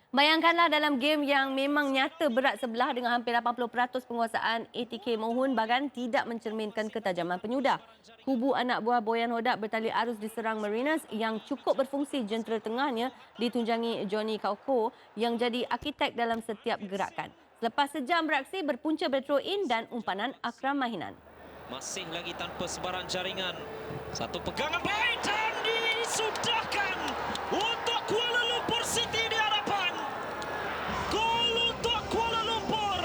Bayangkanlah dalam game yang memang nyata berat sebelah dengan hampir 80% penguasaan, ATK Mohun Bagan tidak mencerminkan ketajaman penyudah. Kubu anak buah Boyan Hodak bertali arus diserang Mariners yang cukup berfungsi jentera tengahnya ditunjangi Johnny Kauko yang jadi arkitek dalam setiap gerakan. Selepas sejam beraksi, berpunca throw in dan umpanan Akram Mahinan. Masih lagi tanpa sebarang jaringan. Satu pegangan baik dan disudahkan untuk Kuala Lumpur City di hadapan. Gol untuk Kuala Lumpur.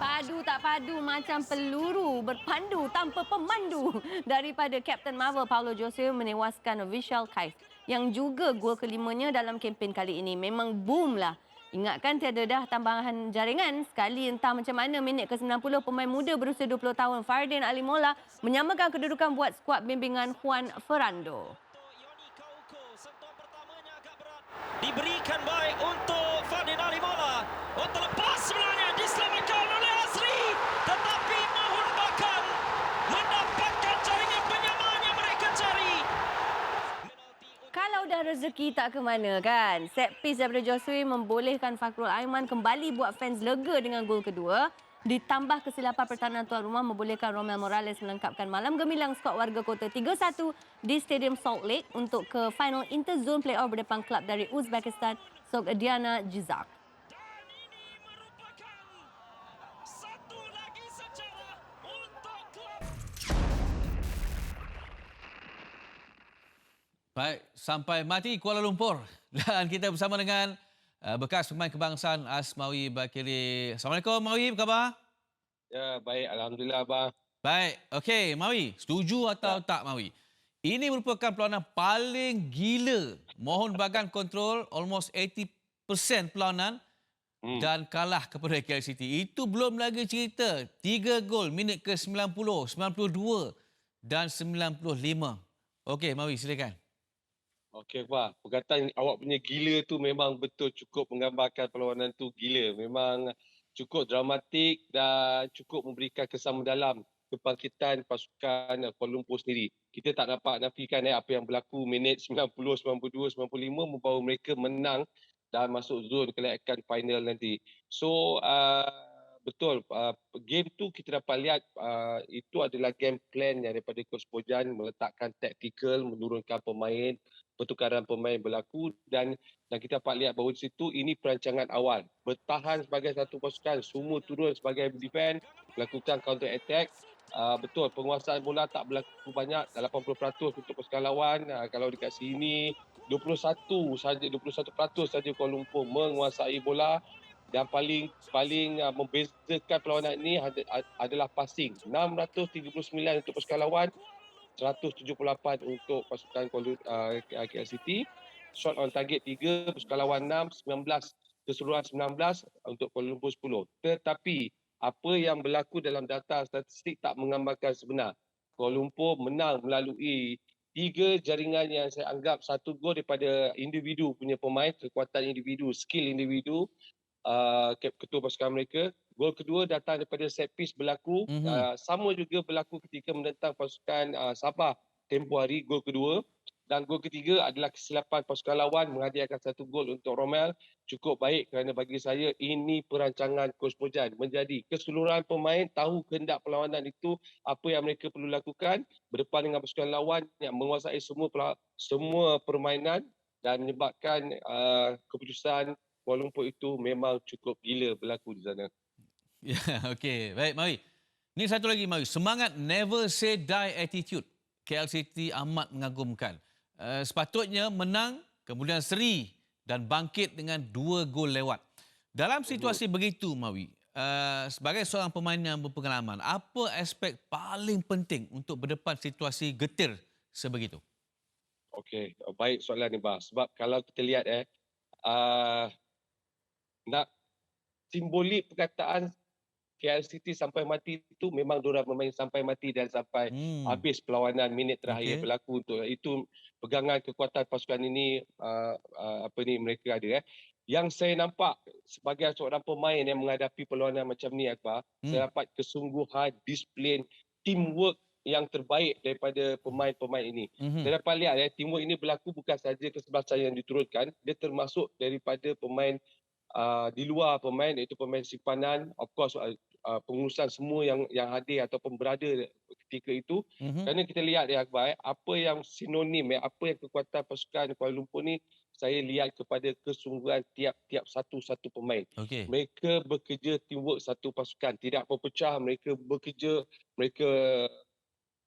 Padu tak padu macam peluru berpandu tanpa pemandu daripada Kapten Marvel Paulo Jose menewaskan Vishal Kais yang juga gol kelimanya dalam kempen kali ini. Memang boom lah. Ingatkan tiada dah tambahan jaringan. Sekali entah macam mana minit ke-90 pemain muda berusia 20 tahun Fardin Alimola menyamakan kedudukan buat skuad bimbingan Juan Ferrando. Diberikan baik untuk Fardin Alimola. Untuk lepas sebenarnya diselamatkan oleh Azri. Tetapi Mohun Bagan mendapatkan jaringan penyamaan yang mereka cari. Kalau dah rezeki tak ke mana kan. Set piece daripada Josue membolehkan Fakrul Aiman kembali buat fans lega dengan gol kedua. Ditambah kesilapan pertahanan tuan rumah membolehkan Romel Morales melengkapkan malam gemilang skuad warga kota 3-1 di Stadium Salt Lake untuk ke final interzone playoff berdepan klub dari Uzbekistan, Sogdiana Jizak. Baik, sampai mati Kuala Lumpur. Dan kita bersama dengan bekas pemain kebangsaan Asmawi Bakiri. Assalamualaikum Mawi, apa khabar? Ya, baik. Alhamdulillah, Abang. Baik, okey Mawi, setuju atau tak Mawi? Ini merupakan perlawanan paling gila. Mohon Bagan kontrol almost 80% perlawanan dan kalah kepada KLCT. Itu belum lagi cerita. 3 gol minit ke-90, 92 dan 95. Okey Mawi, silakan. Okey, Pak. Perkataan awak punya gila tu memang betul cukup menggambarkan perlawanan tu gila. Memang cukup dramatik dan cukup memberikan kesan mendalam kebangkitan pasukan Kuala Lumpur sendiri. Kita tak dapat nafikan apa yang berlaku minit 90, 92, 95 membawa mereka menang dan masuk zon kelayakan final nanti. So, betul, game tu kita dapat lihat itu adalah game plan yang daripada Coach Pojan meletakkan taktikal, menurunkan pemain, pertukaran pemain berlaku dan kita dapat lihat bahawa di situ ini perancangan awal. Bertahan sebagai satu pasukan, semua turun sebagai defend, melakukan counter attack. Betul, penguasaan bola tak berlaku banyak, 80% untuk pasukan lawan. Kalau dekat sini 21 saja, 21% saja Kuala Lumpur menguasai bola dan paling membezakan perlawanan ini adalah passing. 639 untuk pasukan lawan, 178 untuk pasukan KL City. Shot on target 3, pasukan lawan 6, 19. Keseluruhan 19 untuk Kuala Lumpur 10. Tetapi apa yang berlaku dalam data statistik tak menggambarkan sebenar. Kuala Lumpur menang melalui 3 jaringan yang saya anggap satu gol daripada individu punya pemain, kekuatan individu, skill individu, ketua pasukan mereka. Gol kedua datang daripada set piece berlaku. Sama juga berlaku ketika menentang pasukan Sabah tempoh hari, gol kedua. Dan gol ketiga adalah kesilapan pasukan lawan menghadiahkan satu gol untuk Romel. Cukup baik kerana bagi saya ini perancangan Coach Pojan. Menjadi keseluruhan pemain tahu kehendak perlawanan itu, apa yang mereka perlu lakukan berdepan dengan pasukan lawan yang menguasai semua permainan dan menyebabkan keputusan Kuala Lumpur itu memang cukup gila berlaku di sana. Ya, okey. Baik, Mawi. Ni satu lagi, Mawi. Semangat never say die attitude. KLCT amat mengagumkan. Sepatutnya menang, kemudian seri dan bangkit dengan 2 gol lewat. Dalam situasi begitu, Mawi, sebagai seorang pemain yang berpengalaman, apa aspek paling penting untuk berdepan situasi getir sebegitu? Okey, baik soalan ni, Bang. Sebab kalau kita lihat nak simbolik perkataan KLCT sampai mati itu memang diorang bermain sampai mati dan sampai habis perlawanan minit terakhir berlaku untuk itu pegangan kekuatan pasukan ini mereka ada. Yang saya nampak sebagai seorang pemain yang menghadapi perlawanan macam ni, Akbar, saya dapat kesungguhan, disiplin, teamwork yang terbaik daripada pemain-pemain ini. Saya dapat lihat teamwork ini berlaku bukan sahaja kesebelasan yang diturunkan, dia termasuk daripada pemain di luar pemain, iaitu pemain simpanan, of course pengurusan semua yang hadir ataupun berada ketika itu. Kerana kita lihat Akbar, apa yang sinonim, apa yang kekuatan pasukan Kuala Lumpur ni, saya lihat kepada kesungguhan tiap-tiap satu pemain. Okey. Mereka bekerja teamwork satu pasukan, tidak berpecah, mereka bekerja, mereka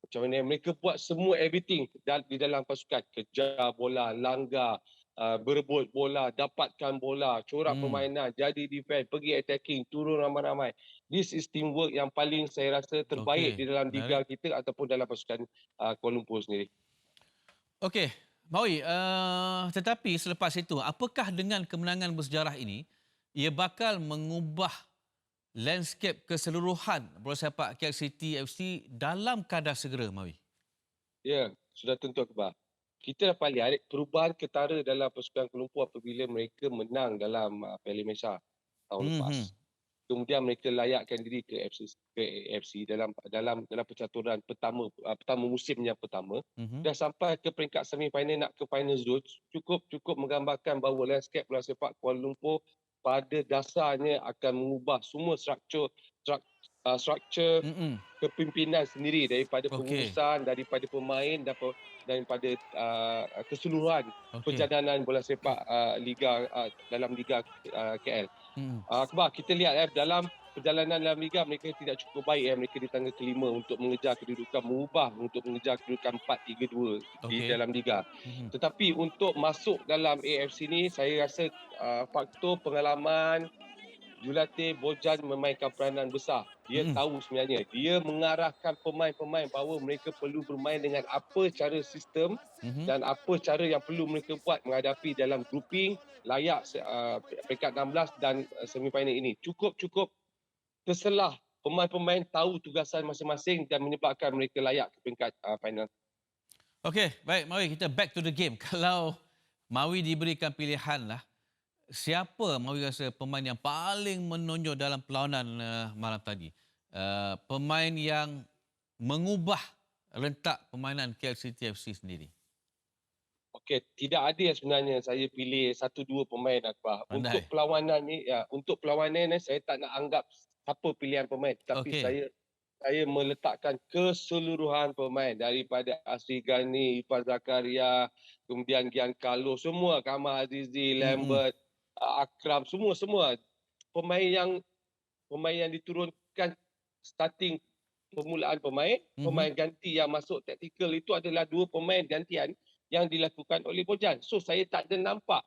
macam mana, mereka buat semua everything di dalam pasukan. Kejar bola, langgar, berebut bola, dapatkan bola, corak permainan, jadi defense, pergi attacking, turun ramai-ramai. This is teamwork yang paling saya rasa terbaik Okey, di dalam liga menarik. kita ataupun dalam pasukan Kuala Lumpur sendiri. Okey, Maui, tetapi selepas itu, apakah dengan kemenangan bersejarah ini, ia bakal mengubah landscape keseluruhan bola sepak KL City FC dalam kadar segera, Maui? Ya, sudah tentu Akbar. Kita dapat lihat perubahan ketara dalam pasukan Kuala Lumpur apabila mereka menang dalam Piala Malaysia tahun lepas. Kemudian mereka layakkan diri ke AFC dalam percaturan pertama musim yang pertama, dan sampai ke peringkat semi-final nak ke final zone, cukup menggambarkan bahawa landscape bola sepak Kuala Lumpur pada dasarnya akan mengubah semua struktur kepimpinan sendiri, daripada Okey, pengurusan, daripada pemain, daripada keseluruhan okey. perjalanan bola sepak dalam Liga KL. Akbar, kita lihat dalam perjalanan dalam Liga mereka tidak cukup baik. Mereka di tangga kelima untuk mengejar kedudukan, untuk mengejar kedudukan 4-3-2 di Okey. dalam Liga. Tetapi untuk masuk dalam AFC ni, saya rasa faktor pengalaman Julatih Bojan memainkan peranan besar. Dia tahu sebenarnya, dia mengarahkan pemain-pemain bahawa mereka perlu bermain dengan apa cara sistem dan apa cara yang perlu mereka buat menghadapi dalam grouping layak peringkat 16 dan semifinal ini. Cukup terselah pemain-pemain tahu tugasan masing-masing dan menyebabkan mereka layak ke peringkat final. Okey, baik Maui, kita back to the game. Kalau Maui diberikan pilihan lah, siapa Maui rasa pemain yang paling menonjol dalam perlawanan malam tadi? Pemain yang mengubah rentak permainan KL City FC sendiri. Okey, tidak adil sebenarnya saya pilih satu dua pemain Akbar. Pandai. Untuk perlawanan ni saya tak nak anggap siapa pilihan pemain, tapi Okey. saya meletakkan keseluruhan pemain daripada Asri Gani, Ifan Zakaria, kemudian Giancarlo, semua, Kamal Azizi, Lambert, Akram, semua pemain yang diturunkan starting permulaan pemain ganti yang masuk taktikal itu adalah dua pemain gantian yang dilakukan oleh Bojan. So saya tak ada nampak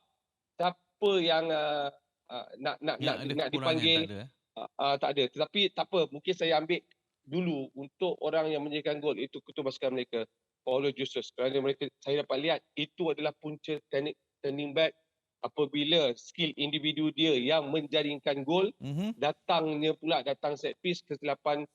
siapa yang Yang ada nak kekurangan dipanggil. tak ada. Tak ada. Tetapi tak apa, mungkin saya ambil dulu untuk orang yang menjadikan gol, itu ketua pasukan mereka, Paulo Jesus. Kerana saya dapat lihat itu adalah punca teknik turning back apabila skill individu dia yang menjaringkan gol, datang set piece, kesilapan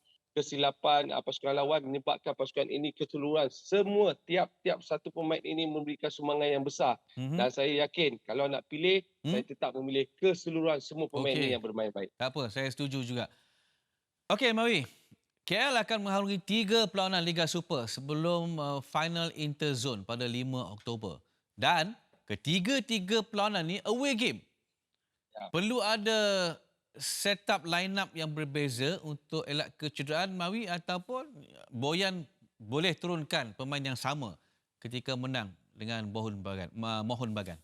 pasukan lawan menyebabkan pasukan ini keseluruhan. Semua tiap satu pemain ini memberikan sumbangan yang besar. Dan saya yakin kalau nak pilih, saya tetap memilih keseluruhan semua pemain ini yang bermain baik. Tak apa, saya setuju juga. Okey, Mawi. KL akan mengharungi 3 perlawanan Liga Super sebelum final interzone pada 5 Oktober. Dan ketiga-tiga perlawanan ni away game. Ya. Perlu ada setup line-up yang berbeza untuk elak kecederaan, Mawi, ataupun Boyan boleh turunkan pemain yang sama ketika menang dengan Mohon Bagan?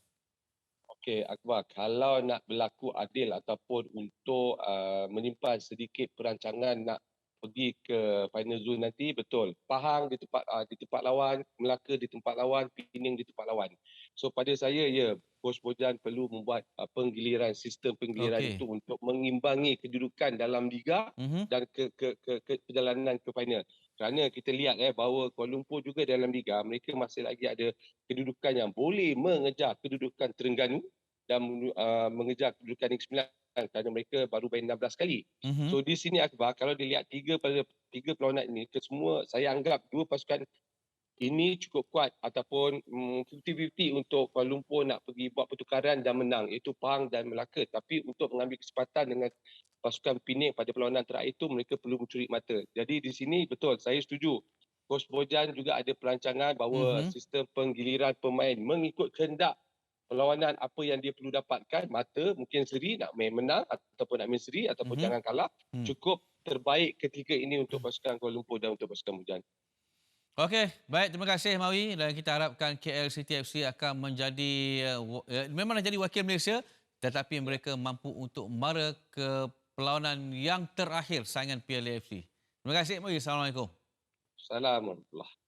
Okey, Akbar, kalau nak berlaku adil ataupun untuk menyimpan sedikit perancangan nak pergi ke final zone nanti, betul. Pahang di tempat lawan, Melaka di tempat lawan, Pening di tempat lawan. So pada saya, Coach Bojan perlu membuat sistem penggiliran Okey. itu untuk mengimbangi kedudukan dalam liga dan ke perjalanan ke final. Kerana kita lihat bahawa Kuala Lumpur juga dalam liga, mereka masih lagi ada kedudukan yang boleh mengejar kedudukan Terengganu dan mengejar kedudukan Negeri Sembilan kerana mereka baru main 16 kali. So di sini Akbar, kalau dilihat tiga perlawanan ini, kesemua saya anggap dua pasukan ini cukup kuat ataupun 50-50 untuk Kuala Lumpur nak pergi buat pertukaran dan menang, iaitu Pahang dan Melaka. Tapi untuk mengambil kesempatan dengan pasukan Pening pada perlawanan terakhir itu, mereka perlu mencuri mata. Jadi di sini betul, saya setuju. Coach Bojan juga ada perancangan bahawa sistem penggiliran pemain mengikut kehendak perlawanan apa yang dia perlu dapatkan. Mata mungkin seri nak main menang ataupun nak main seri ataupun jangan kalah. Cukup terbaik ketika ini untuk pasukan Kuala Lumpur dan untuk pasukan Mujan. Okey, baik, terima kasih Mawi, dan kita harapkan KL City FC akan menjadi memang jadi wakil Malaysia, tetapi mereka mampu untuk mara ke perlawanan yang terakhir saingan Piala AFC. Terima kasih Mawi. Assalamualaikum. Assalamualaikum.